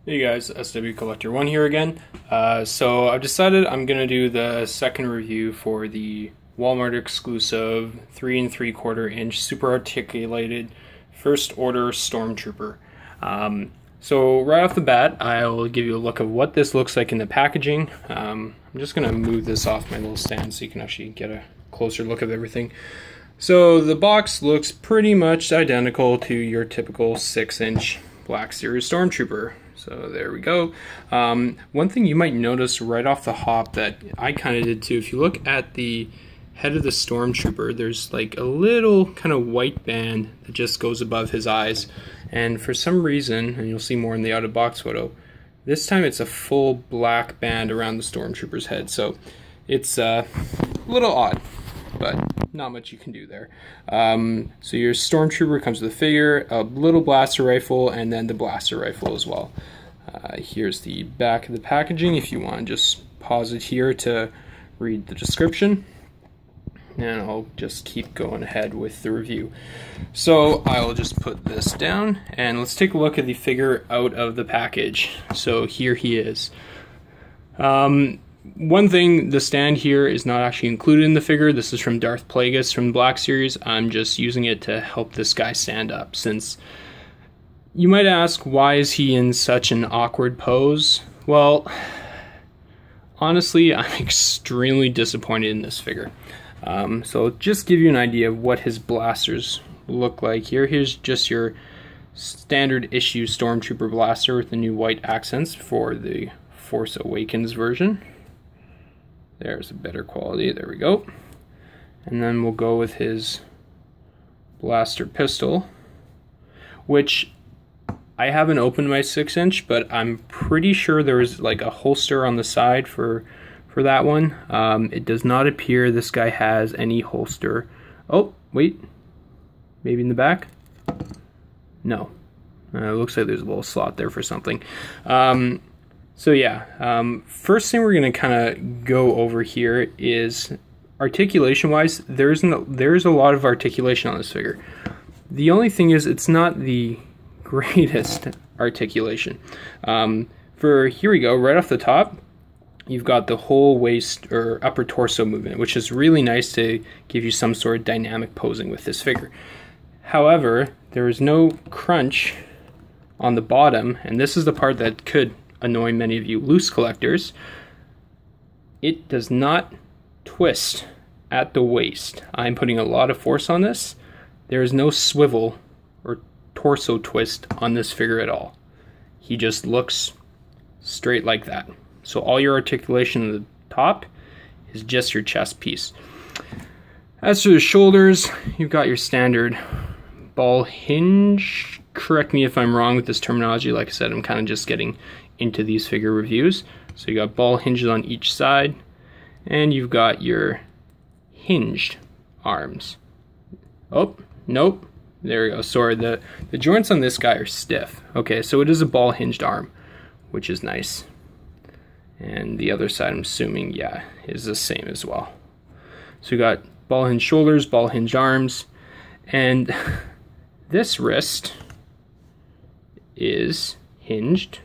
Hey guys, SW Collector 1 here again. So I've decided I'm going to do the second review for the Walmart exclusive 3 3/4 inch super articulated first order Stormtrooper. So right off the bat, I'll give you a look of what this looks like in the packaging. I'm just going to move this off my little stand so you can actually get a closer look of everything. So the box looks pretty much identical to your typical 6-inch Black Series Stormtrooper. So there we go. One thing you might notice right off the hop that I kind of did too, if you look at the head of the Stormtrooper, there's like a little kind of white band that just goes above his eyes. And for some reason, and you'll see more in the out-of-box photo, this time it's a full black band around the Stormtrooper's head. So it's a little odd, but not much you can do there. So your Stormtrooper comes with a figure, a little blaster rifle, and then the blaster rifle as well. Here's the back of the packaging if you want to just pause it here to read the description. And I'll just keep going ahead with the review. So I'll just put this down and let's take a look at the figure out of the package. So here he is. One thing, the stand here is not actually included in the figure. This is from Darth Plagueis from the Black Series. I'm just using it to help this guy stand up, since you might ask, why is he in such an awkward pose? Well, honestly, I'm extremely disappointed in this figure. So just give you an idea of what his blasters look like here. Here's just your standard issue Stormtrooper blaster with the new white accents for the Force Awakens version. There's a better quality, there we go. And then we'll go with his blaster pistol, which I haven't opened my 6-inch, but I'm pretty sure there's like a holster on the side for that one. It does not appear this guy has any holster. Oh, wait, maybe in the back? No, it looks like there's a little slot there for something. So yeah, first thing we're going to kind of go over here is articulation-wise. There's a lot of articulation on this figure. The only thing is it's not the greatest articulation. For here we go, right off the top, you've got the whole waist or upper torso movement, which is really nice to give you some sort of dynamic posing with this figure. However, there is no crunch on the bottom, and this is the part that could annoy many of you loose collectors. It does not twist at the waist. I'm putting a lot of force on this. There is no swivel or torso twist on this figure at all. He just looks straight like that. So all your articulation at the top is just your chest piece. As for the shoulders, you've got your standard ball hinge. Correct me if I'm wrong with this terminology. Like I said, I'm kind of just getting into these figure reviews. So you got ball hinges on each side, and you've got your hinged arms. Oh, nope. There we go. Sorry, the joints on this guy are stiff. Okay, so it is a ball hinged arm, which is nice. And the other side, I'm assuming, yeah, is the same as well. So you got ball hinged shoulders, ball hinged arms, and this wrist is hinged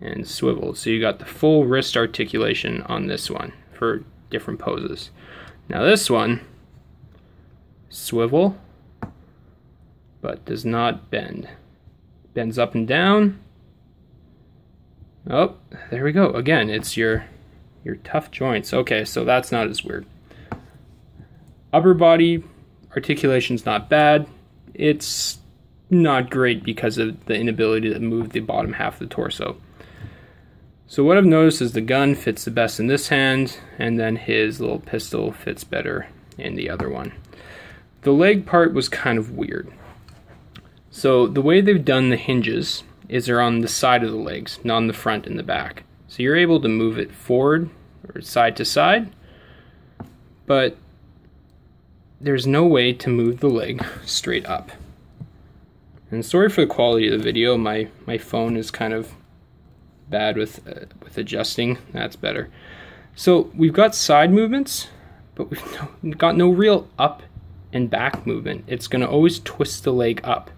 and swiveled. So you got the full wrist articulation on this one for different poses. Now this one, swivel, but does not bend. Bends up and down. Oh, there we go. Again, it's your tough joints. Okay, so that's not as weird. Upper body articulation's not bad. It's not great because of the inability to move the bottom half of the torso. So what I've noticed is the gun fits the best in this hand, and then his little pistol fits better in the other one. The leg part was kind of weird. So the way they've done the hinges is they're on the side of the legs, not on the front and the back. So you're able to move it forward or side to side, but there's no way to move the leg straight up. And sorry for the quality of the video, my phone is kind of bad with adjusting. That's better. So we've got side movements, but we've got no real up and back movement. It's going to always twist the leg up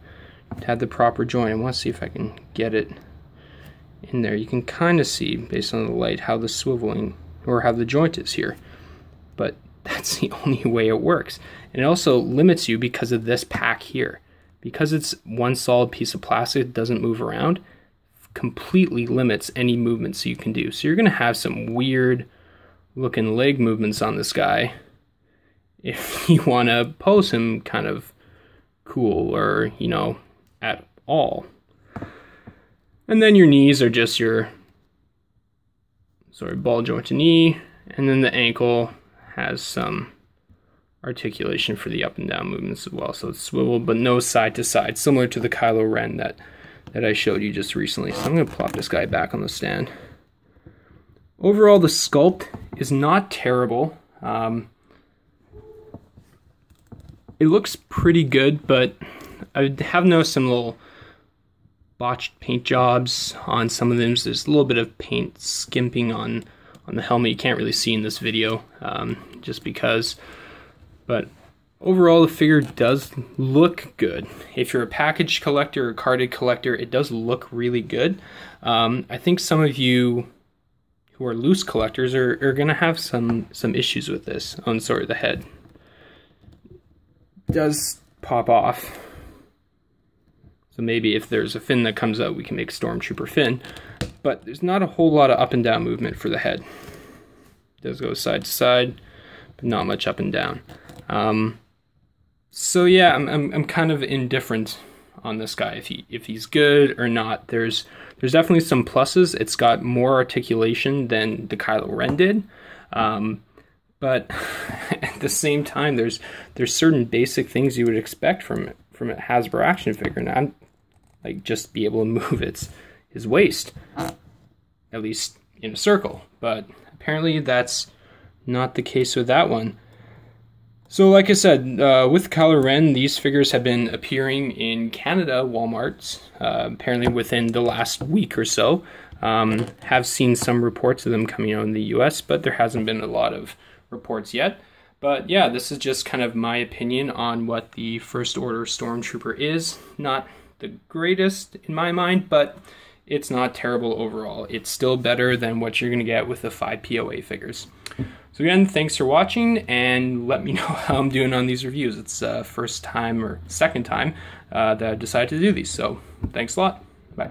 to have the proper joint. I want to see if I can get it in there. You can kind of see, based on the light, how the swiveling, or how the joint is here. But that's the only way it works. And it also limits you because of this pack here. Because it's one solid piece of plastic, it doesn't move around, completely limits any movements you can do. So you're going to have some weird looking leg movements on this guy if you want to pose him kind of cool, or, you know, at all. And then your knees are just your ball jointed knee, and then the ankle has some articulation for the up and down movements as well. So it's swivel, but no side to side, similar to the Kylo Ren that I showed you just recently. So I'm going to plop this guy back on the stand. Overall, the sculpt is not terrible. It looks pretty good, but I have noticed some little botched paint jobs on some of them. There's a little bit of paint skimping on the helmet. You can't really see in this video, just because. But overall, the figure does look good. If you're a package collector or carded collector, it does look really good. I think some of you who are loose collectors are going to have some issues with this on the head. It does pop off. So maybe if there's a fin that comes out, we can make Stormtrooper fin. But there's not a whole lot of up and down movement for the head. It does go side to side, but not much up and down. So yeah, I'm kind of indifferent on this guy, if he's good or not. There's definitely some pluses. It's got more articulation than the Kylo Ren did, but at the same time, there's certain basic things you would expect from a Hasbro action figure, not like just be able to move his waist, at least in a circle. But apparently that's not the case with that one. So like I said, with Kylo Ren, these figures have been appearing in Canada Walmarts, apparently within the last week or so. Have seen some reports of them coming out in the US, but there hasn't been a lot of reports yet. But yeah, this is just kind of my opinion on what the First Order Stormtrooper is. Not the greatest in my mind, but it's not terrible overall. It's still better than what you're going to get with the 5 POA figures. So again, thanks for watching, and let me know how I'm doing on these reviews. It's first time or second time that I've decided to do these, so thanks a lot. Bye.